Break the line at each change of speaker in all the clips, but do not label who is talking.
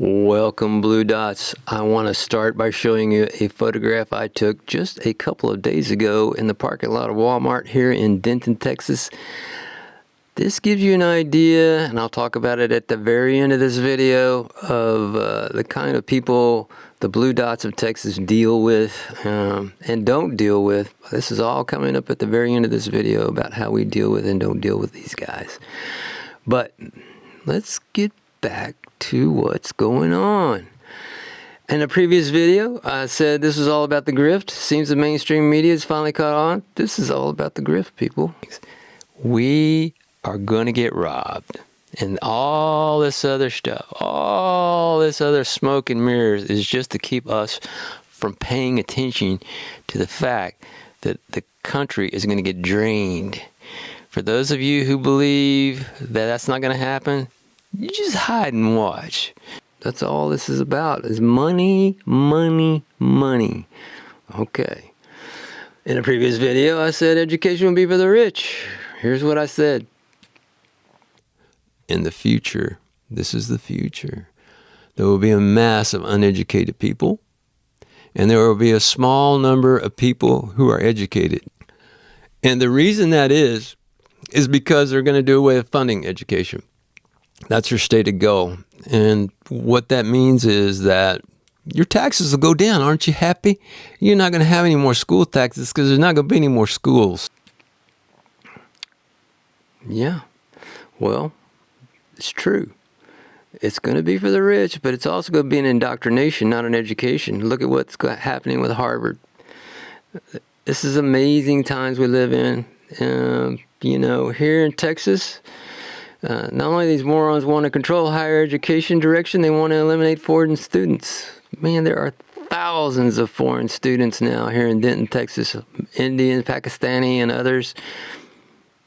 Welcome, Blue Dots. I want to start by showing you a photograph I took just a couple of days ago in the parking lot of Walmart here in Denton, Texas. This gives you an idea, and I'll talk about it at the very end of this video, of the kind of people the Blue Dots of Texas deal with and don't deal with. This is all coming up at the very end of this video about how we deal with and don't deal with these guys. But let's get back to what's going on. In a previous video, I said this is all about the grift. Seems the mainstream media has finally caught on. This is all about the grift, people. We are going to get robbed. And all this other stuff, all this other smoke and mirrors is just to keep us from paying attention to the fact that the country is going to get drained. For those of you who believe that that's not going to happen, you just hide and watch. That's all this is about, is money, money, money. Okay. In a previous video, I said education will be for the rich. Here's what I said. In the future, this is the future, there will be a mass of uneducated people, and there will be a small number of people who are educated. And the reason that is because they're going to do away with funding education. That's their stated goal. And what that means is that your taxes will go down. Aren't you happy? You're not going to have any more school taxes because there's not going to be any more schools. Yeah, well, it's true. It's going to be for the rich, but it's also going to be an indoctrination, not an education. Look at what's happening with Harvard. This is amazing times we live in. You know, here in Texas, not only these morons want to control higher education direction, they want to eliminate foreign students. Man, there are thousands of foreign students now here in Denton, Texas. Indian, Pakistani, and others.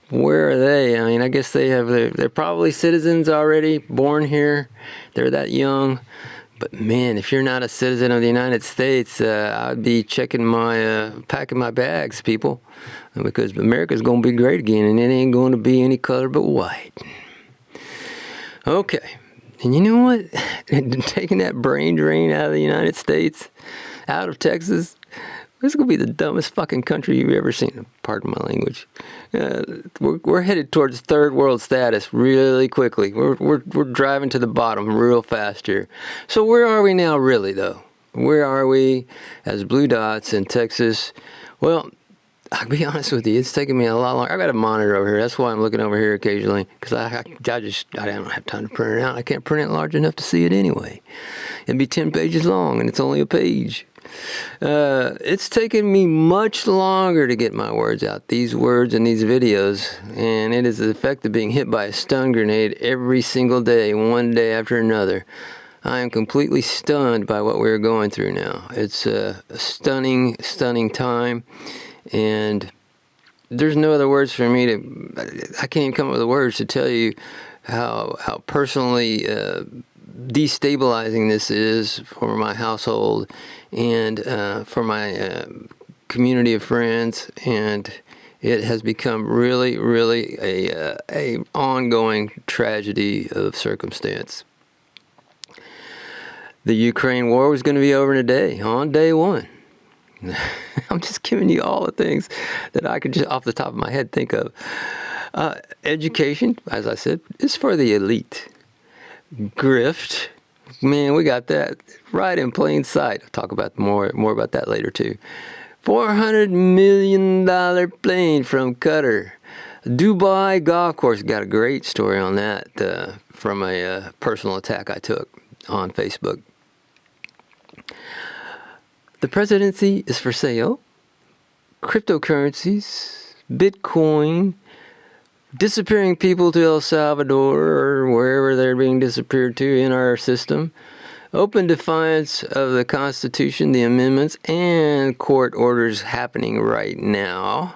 Where are they? I mean, I guess they're probably citizens already, born here. They're that young. But man, if you're not a citizen of the United States, I'd be packing my bags, people. Because America's going to be great again, and it ain't going to be any color but white. Okay. And you know what? Taking that brain drain out of the United States, out of Texas, this is going to be the dumbest fucking country you've ever seen. Pardon my language. We're headed towards third world status really quickly. We're driving to the bottom real fast here. So where are we now really, though? Where are we as Blue Dots in Texas? Well, I'll be honest with you, it's taking me a lot longer. I've got a monitor over here. That's why I'm looking over here occasionally, because I don't have time to print it out. I can't print it large enough to see it anyway. It'd be 10 pages long, and it's only a page. It's taken me much longer to get my words out, these words in these videos, and it is the effect of being hit by a stun grenade every single day, one day after another. I am completely stunned by what we're going through now. It's a stunning, stunning time, and there's no other words for me I can't even come up with the words to tell you how personally destabilizing this is for my household and for my community of friends, and it has become really, really a ongoing tragedy of circumstance. The Ukraine war was going to be over in a day, on day one. I'm just giving you all the things that I could just off the top of my head think of. Education, as I said, is for the elite. Grift, man, we got that right in plain sight. I'll talk about more about that later too. $400 million plane from Qatar. Dubai golf course, got a great story on that from a personal attack I took on Facebook. The presidency is for sale. Cryptocurrencies, Bitcoin, disappearing people to El Salvador or wherever they're being disappeared to in our system, open defiance of the Constitution, the amendments, and court orders happening right now.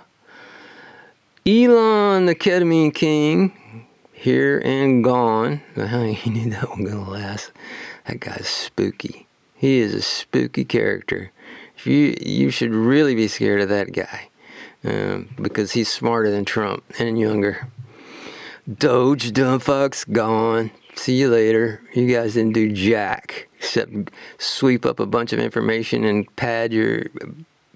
Elon, the ketamine king, here and gone. You knew that one gonna last. That guy's spooky. He is a spooky character. You should really be scared of that guy because he's smarter than Trump and younger. Doge, dumb fucks, gone. See you later. You guys didn't do jack except sweep up a bunch of information and pad your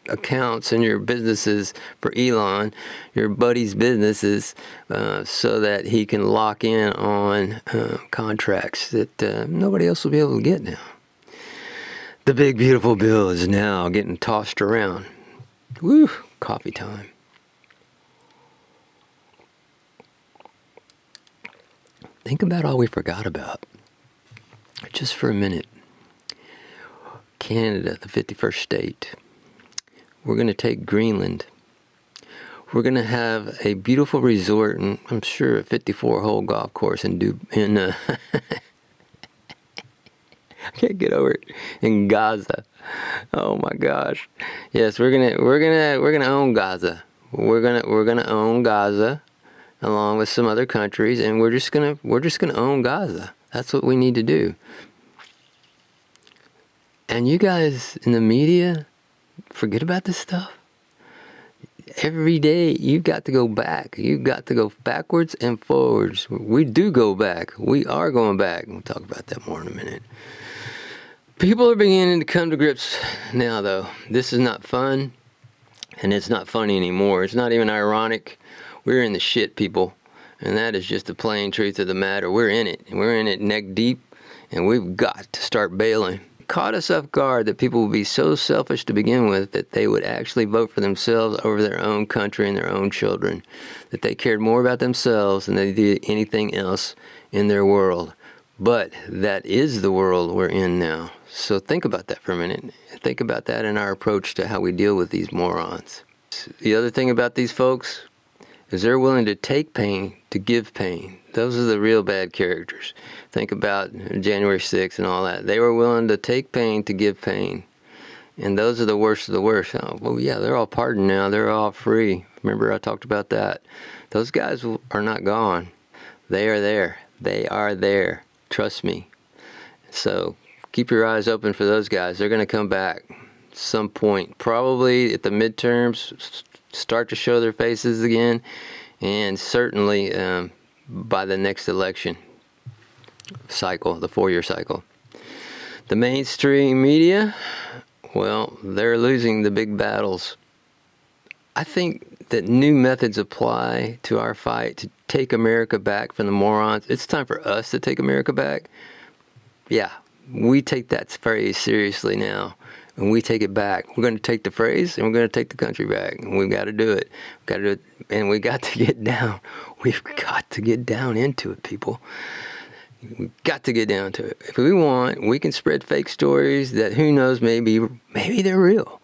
accounts and your businesses for Elon, your buddy's businesses, so that he can lock in on contracts that nobody else will be able to get now. The big beautiful bill is now getting tossed around. Woo, coffee time. Think about all we forgot about. Just for a minute. Canada, the 51st state. We're going to take Greenland. We're going to have a beautiful resort, and I'm sure a 54-hole golf course in I can't get over it, in Gaza. Oh my gosh. Yes, we're gonna own Gaza. We're gonna own Gaza along with some other countries, and we're just gonna own Gaza. That's what we need to do. And you guys in the media, forget about this stuff. Every day you've got to go back. You've got to go backwards and forwards. We do go back. We are going back. We'll talk about that more in a minute. People are beginning to come to grips now, though. This is not fun, and it's not funny anymore. It's not even ironic. We're in the shit, people, and that is just the plain truth of the matter. We're in it, and we're in it neck deep, and we've got to start bailing. Caught us off guard that people would be so selfish to begin with that they would actually vote for themselves over their own country and their own children, that they cared more about themselves than they did anything else in their world. But that is the world we're in now. So think about that for a minute. Think about that in our approach to how we deal with these morons. The other thing about these folks is they're willing to take pain to give pain. Those are the real bad characters. Think about January 6th and all that. They were willing to take pain to give pain. And those are the worst of the worst. Oh, well, yeah, they're all pardoned now. They're all free. Remember I talked about that. Those guys are not gone. They are there. They are there. Trust me. So keep your eyes open for those guys. They're going to come back at some point. Probably at the midterms, start to show their faces again. And certainly by the next election cycle, the 4-year cycle. The mainstream media, well, they're losing the big battles. I think that new methods apply to our fight to take America back from the morons. It's time for us to take America back. Yeah, we take that phrase seriously now, and we take it back. We're going to take the phrase, and we're going to take the country back, and we've got to do it. We've got to do it, and we got to get down. We've got to get down into it, people. We've got to get down to it. If we want, we can spread fake stories that who knows, maybe they're real.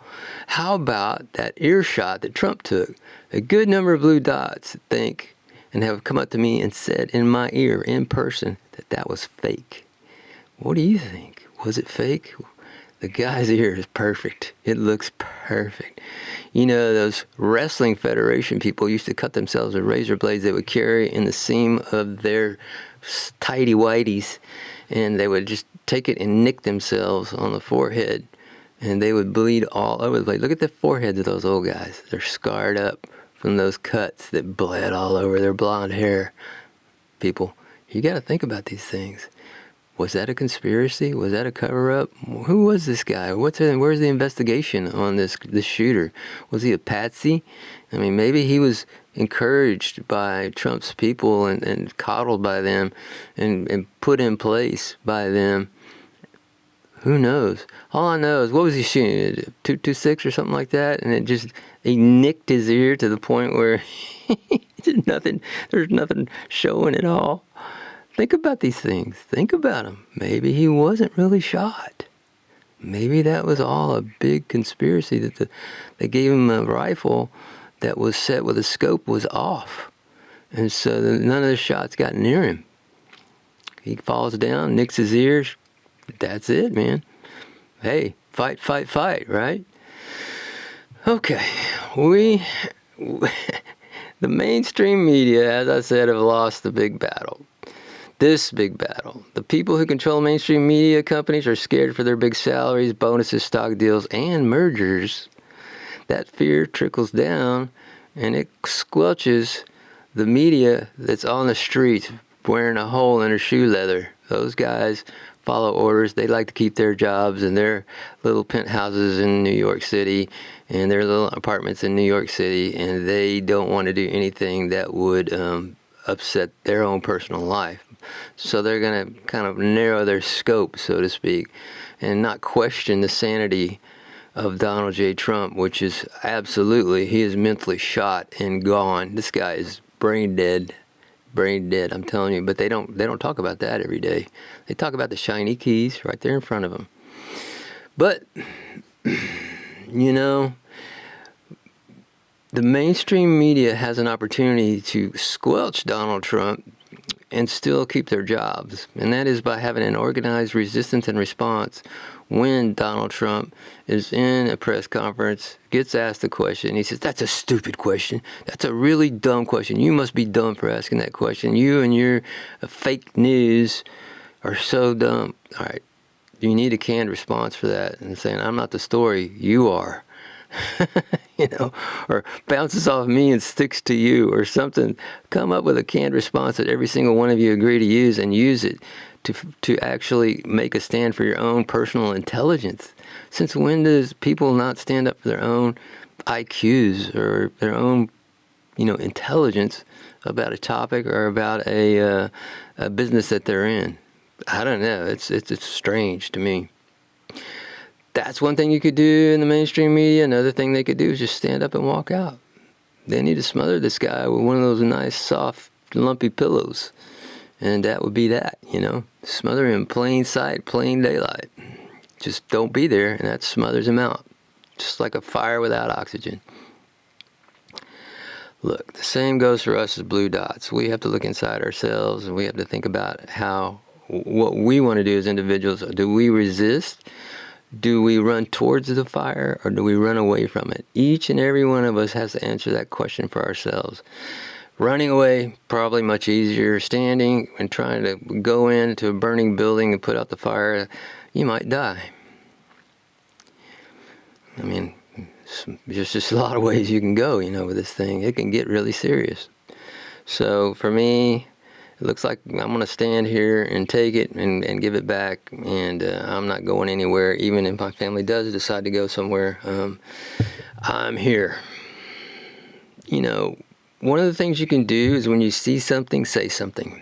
How about that earshot that Trump took? A good number of blue dots think and have come up to me and said in my ear, in person, that was fake. What do you think? Was it fake? The guy's ear is perfect. It looks perfect. You know, those wrestling federation people used to cut themselves with razor blades they would carry in the seam of their tighty whities, and they would just take it and nick themselves on the forehead, and they would bleed all over the place. Look at the foreheads of those old guys. They're scarred up from those cuts that bled all over their blonde hair. People, you got to think about these things. Was that a conspiracy? Was that a cover-up? Who was this guy? Where's the investigation on this shooter? Was he a patsy? I mean, maybe he was encouraged by Trump's people and coddled by them and put in place by them. Who knows? All I know is, what was he shooting? 226 or something like that? And he nicked his ear to the point where there's nothing showing at all. Think about these things. Think about them. Maybe he wasn't really shot. Maybe that was all a big conspiracy, that they gave him a rifle that was set with a scope was off. And so none of the shots got near him. He falls down, nicks his ears. That's it, man. Hey, fight, fight, fight, right? Okay. The mainstream media, as I said, have lost the big battle. This big battle. The people who control mainstream media companies are scared for their big salaries, bonuses, stock deals, and mergers. That fear trickles down, and it squelches the media that's on the streets wearing a hole in her shoe leather. Those guys follow orders. They like to keep their jobs and their little penthouses in New York City and their little apartments in New York City, and they don't want to do anything that would upset their own personal life. So they're going to kind of narrow their scope, so to speak, and not question the sanity of Donald J. Trump, which is absolutely, he is mentally shot and gone. This guy is brain dead, I'm telling you. But they don't talk about that every day. They talk about the shiny keys right there in front of them. But you know, the mainstream media has an opportunity to squelch Donald Trump and still keep their jobs, and that is by having an organized resistance and response. When Donald Trump is in a press conference, gets asked a question, he says, "That's a stupid question. That's a really dumb question. You must be dumb for asking that question. You and your fake news are so dumb." All right, you need a canned response for that, and saying, "I'm not the story, you are." You know, or bounces off me and sticks to you or something. Come up with a canned response that every single one of you agree to use, and use it to actually make a stand for your own personal intelligence. Since when does people not stand up for their own IQs or their own, intelligence about a topic or about a business that they're in? I don't know. It's strange to me. That's one thing you could do in the mainstream media. Another thing they could do is just stand up and walk out. They need to smother this guy with one of those nice, soft, lumpy pillows. And that would be that, Smother him in plain sight, plain daylight. Just don't be there, and that smothers him out. Just like a fire without oxygen. Look, the same goes for us as blue dots. We have to look inside ourselves, and we have to think about what we want to do as individuals. Do we resist? Do we run towards the fire, or do we run away from it? Each and every one of us has to answer that question for ourselves. Running away, probably much easier. Standing and trying to go into a burning building and put out the fire, you might die. I mean, there's just a lot of ways you can go, with this thing. It can get really serious. So for me, it looks like I'm going to stand here and take it and give it back, and I'm not going anywhere. Even if my family does decide to go somewhere, I'm here. One of the things you can do is when you see something, say something.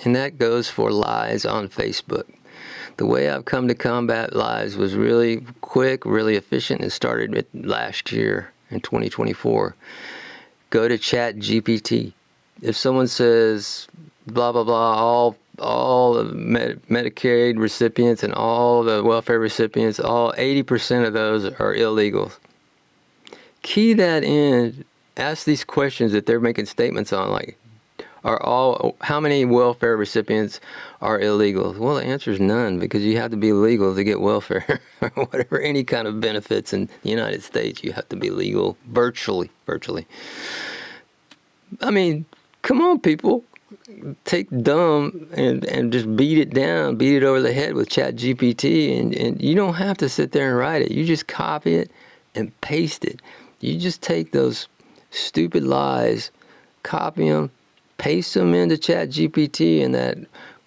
And that goes for lies on Facebook. The way I've come to combat lies was really quick, really efficient, and started last year in 2024. Go to ChatGPT. If someone says blah blah blah, all the Medicaid recipients and all the welfare recipients, all 80% of those are illegals. Key that in. Ask these questions that they're making statements on, like, how many welfare recipients are illegal? Well, the answer is none, because you have to be legal to get welfare or whatever, any kind of benefits in the United States. You have to be legal virtually. I mean, come on, people. Take dumb and just beat it over the head with ChatGPT, and you don't have to sit there and write it. You just copy it and paste it. You just take those stupid lies, copy them, paste them into ChatGPT in that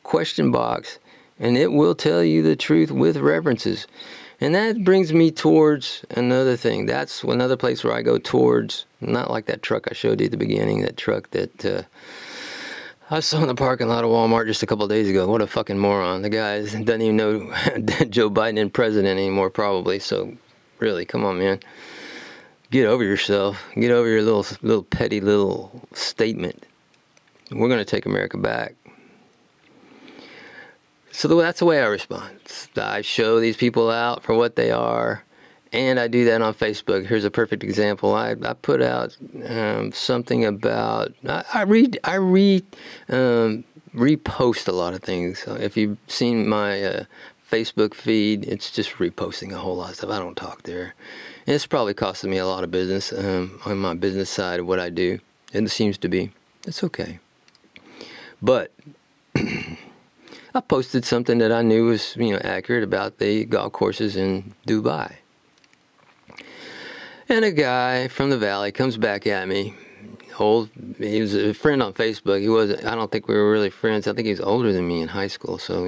question box, and it will tell you the truth with references. And that brings me towards another thing. That's another place where I go towards, not like that truck I showed you at the beginning, that truck that I saw in the parking lot of Walmart just a couple of days ago. What a fucking moron. The guy doesn't even know Joe Biden isn't president anymore, probably. So, really, come on, man. Get over yourself. Get over your little petty little statement. We're going to take America back. So that's the way I respond. I show these people out for what they are, and I do that on Facebook. Here's a perfect example. I put out something about I repost a lot of things. If you've seen my Facebook feed, it's just reposting a whole lot of stuff. I don't talk there. And it's probably costing me a lot of business on my business side of what I do. And it seems to be. It's okay. But I posted something that I knew was, accurate about the golf courses in Dubai. And a guy from the valley comes back at me, He was a friend on Facebook. He wasn't. I don't think we were really friends. I think he was older than me in high school. So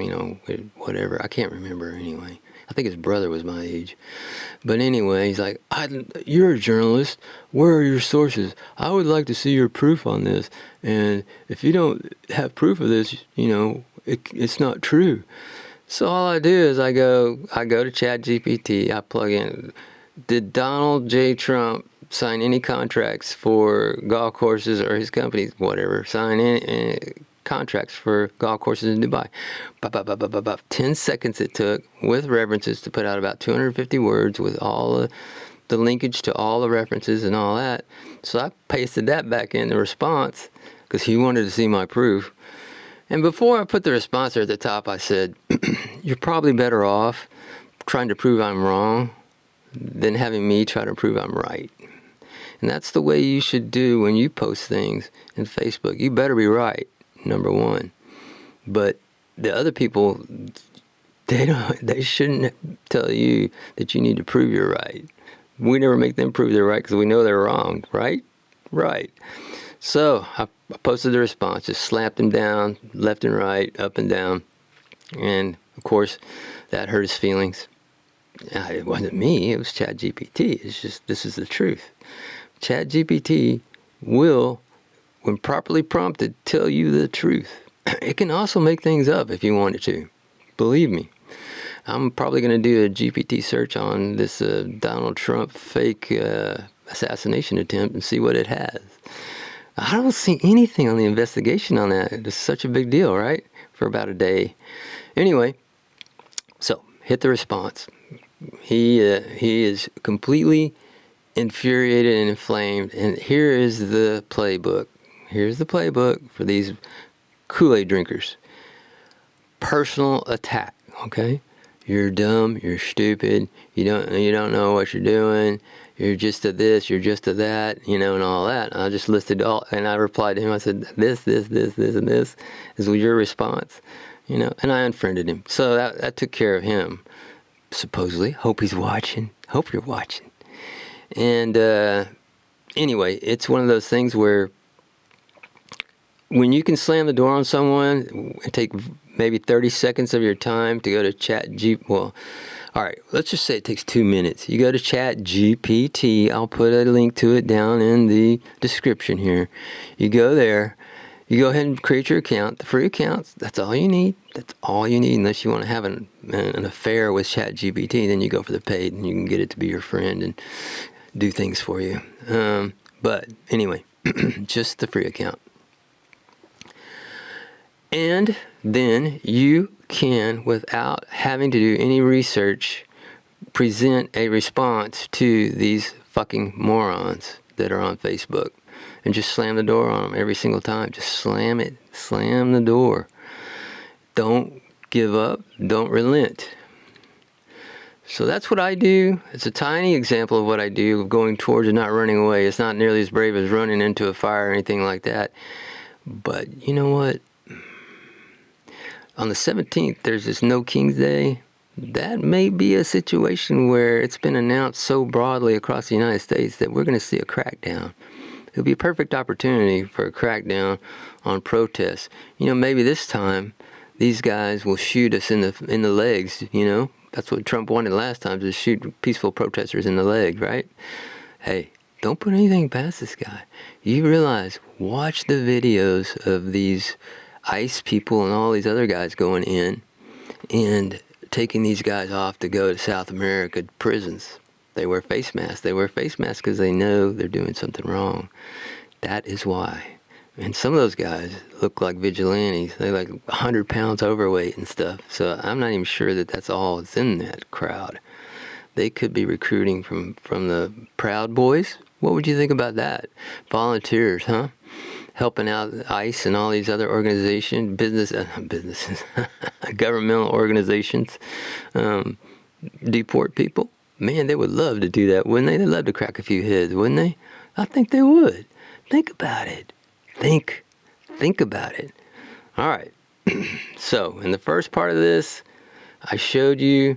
whatever. I can't remember anyway. I think his brother was my age. But anyway, he's like, "You're a journalist. Where are your sources? I would like to see your proof on this. And if you don't have proof of this, it's not true." So all I do is I go to ChatGPT. I plug in, did Donald J. Trump sign any contracts for golf courses or his company, whatever, sign any contracts for golf courses in Dubai? 10 seconds it took with references to put out about 250 words with all the linkage to all the references and all that. So I pasted that back in the response because he wanted to see my proof. And before I put the response there at the top, I said, "You're probably better off trying to prove I'm wrong than having me try to prove I'm right." And that's the way you should do when you post things in Facebook. You better be right, number one. But the other people, they shouldn't tell you that you need to prove you're right. We never make them prove they're right because we know they're wrong, right? Right. So I posted the response, just slapped him down, left and right, up and down. And of course, that hurt his feelings. It wasn't me, it was ChatGPT. It's just, this is the truth. ChatGPT will, when properly prompted, tell you the truth. It can also make things up if you want it to. Believe me. I'm probably going to do a GPT search on this Donald Trump fake assassination attempt and see what it has. I don't see anything on the investigation on that. It's such a big deal, right? For about a day. Anyway, so hit the response. He is completely infuriated and inflamed. And here is the playbook. Here's the playbook for these Kool-Aid drinkers. Personal attack, okay? You're dumb, you're stupid, you don't know what you're doing, you're just a this, you're just a that, and all that. And I just listed all, and I replied to him, I said, this, and this is your response, and I unfriended him. So that took care of him, supposedly. Hope he's watching. Hope you're watching. And anyway, it's one of those things where when you can slam the door on someone and take maybe 30 seconds of your time to go to ChatGPT. Well, all right, let's just say it takes 2 minutes. You go to ChatGPT. I'll put a link to it down in the description here. You go there. You go ahead and create your account. The free accounts, that's all you need. That's all you need unless you want to have an affair with ChatGPT. Then you go for the paid and you can get it to be your friend and do things for you. But anyway, just the free account. And then you can, without having to do any research, present a response to these fucking morons that are on Facebook. And just slam the door on them every single time. Just slam it. Slam the door. Don't give up. Don't relent. So that's what I do. It's a tiny example of what I do, of going towards and not running away. It's not nearly as brave as running into a fire or anything like that. But you know what? On the 17th, there's this No King's Day. That may be a situation where it's been announced so broadly across the United States that we're going to see a crackdown. It'll be a perfect opportunity for a crackdown on protests. Maybe this time these guys will shoot us in the legs. That's what Trump wanted last time, to shoot peaceful protesters in the leg, right? Hey, don't put anything past this guy. You realize, watch the videos of these ICE people and all these other guys going in and taking these guys off to go to South America prisons. They wear face masks. They wear face masks because they know they're doing something wrong. That is why. And some of those guys look like vigilantes. They're like 100 pounds overweight and stuff. So I'm not even sure that that's all that's in that crowd. They could be recruiting from the Proud Boys. What would you think about that? Volunteers, huh? Helping out ICE and all these other organizations, businesses, governmental organizations, deport people. Man, they would love to do that, wouldn't they? They'd love to crack a few heads, wouldn't they? I think they would. Think about it. Think about it. All right. So, in the first part of this, I showed you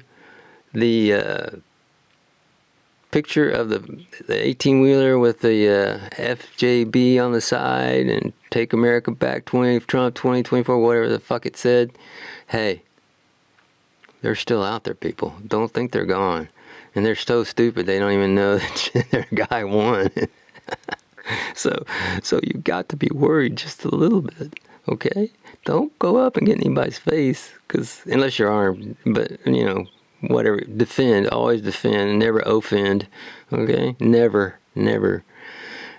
the picture of the 18-wheeler with the FJB on the side and Take America Back, Trump 2024, whatever the fuck it said. Hey, they're still out there, people. Don't think they're gone. And they're so stupid they don't even know that their guy won. So you got to be worried just a little bit, okay? Don't go up and get in anybody's face, because unless you're armed, but whatever, defend, always defend, never offend, okay? Never.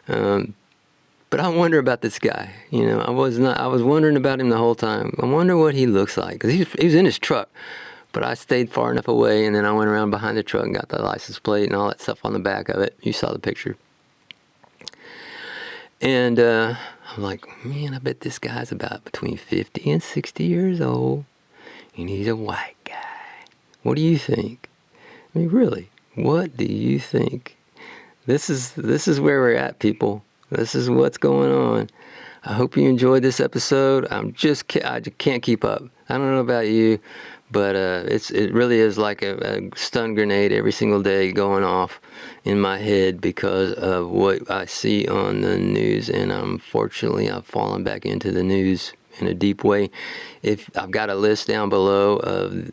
But I wonder about this guy. I was wondering about him the whole time. I wonder what he looks like, because he was in his truck, but I stayed far enough away, and then I went around behind the truck and got the license plate and all that stuff on the back of it. You saw the picture. And I'm like, man, I bet this guy's about between 50 and 60 years old, and he's a white guy. What do you think? I mean, really, what do you think? This is where we're at, people. This is what's going on. I hope you enjoyed this episode. I just can't keep up. I don't know about you, but it really is like a stun grenade every single day going off in my head because of what I see on the news, and unfortunately I've fallen back into the news in a deep way. If I've got a list down below of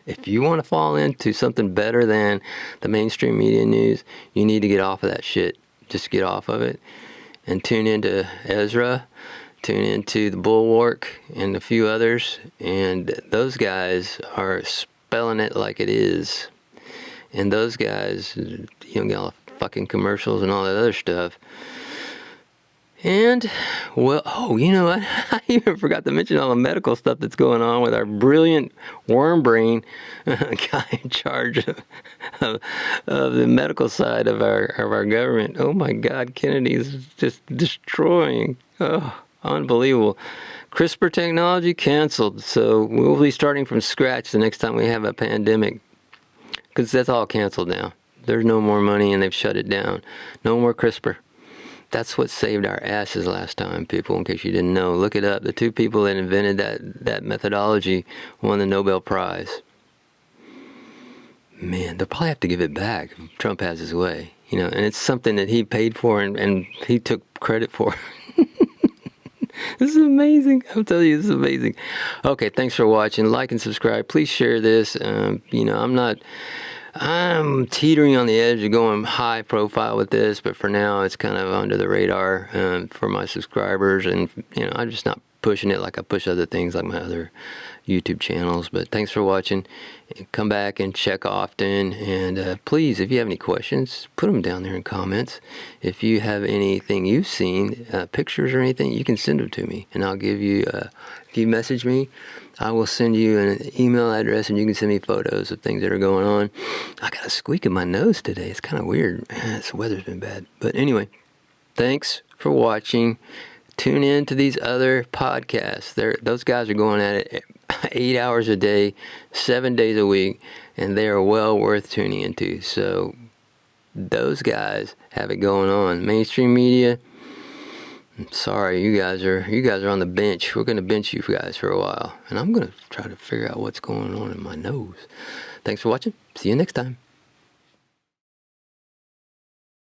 if you want to fall into something better than the mainstream media news, you need to get off of that shit. Just get off of it and tune into Ezra, tune into the Bulwark and a few others, and those guys are spelling it like it is. And those guys, get all the fucking commercials and all that other stuff. And, well, what? I even forgot to mention all the medical stuff that's going on with our brilliant worm brain guy in charge of the medical side of our government. Oh my God, Kennedy's just destroying. Oh, unbelievable. CRISPR technology canceled, so we'll be starting from scratch the next time we have a pandemic, because that's all canceled now. There's no more money, and they've shut it down. No more CRISPR. That's what saved our asses last time, people, in case you didn't know. Look it up. The two people that invented that methodology won the Nobel Prize. Man, they'll probably have to give it back if Trump has his way. And it's something that he paid for and he took credit for. This is amazing. I'll tell you, this is amazing. Okay, thanks for watching. Like and subscribe. Please share this. I'm teetering on the edge of going high profile with this, but for now it's kind of under the radar for my subscribers, and I'm just not pushing it like I push other things like my other YouTube channels. But thanks for watching. Come back and check often, and please, if you have any questions, put them down there in comments. If you have anything you've seen, pictures or anything, you can send them to me, and I'll give you, if you message me, I will send you an email address, and you can send me photos of things that are going on. I got a squeak in my nose today. It's kind of weird. This weather's been bad. But anyway, thanks for watching. Tune in to these other podcasts. Those guys are going at it 8 hours a day, 7 days a week, and they are well worth tuning into. So those guys have it going on. Mainstream media, sorry, you guys are on the bench. We're going to bench you guys for a while, and I'm going to try to figure out what's going on in my nose. Thanks for watching. See you next time.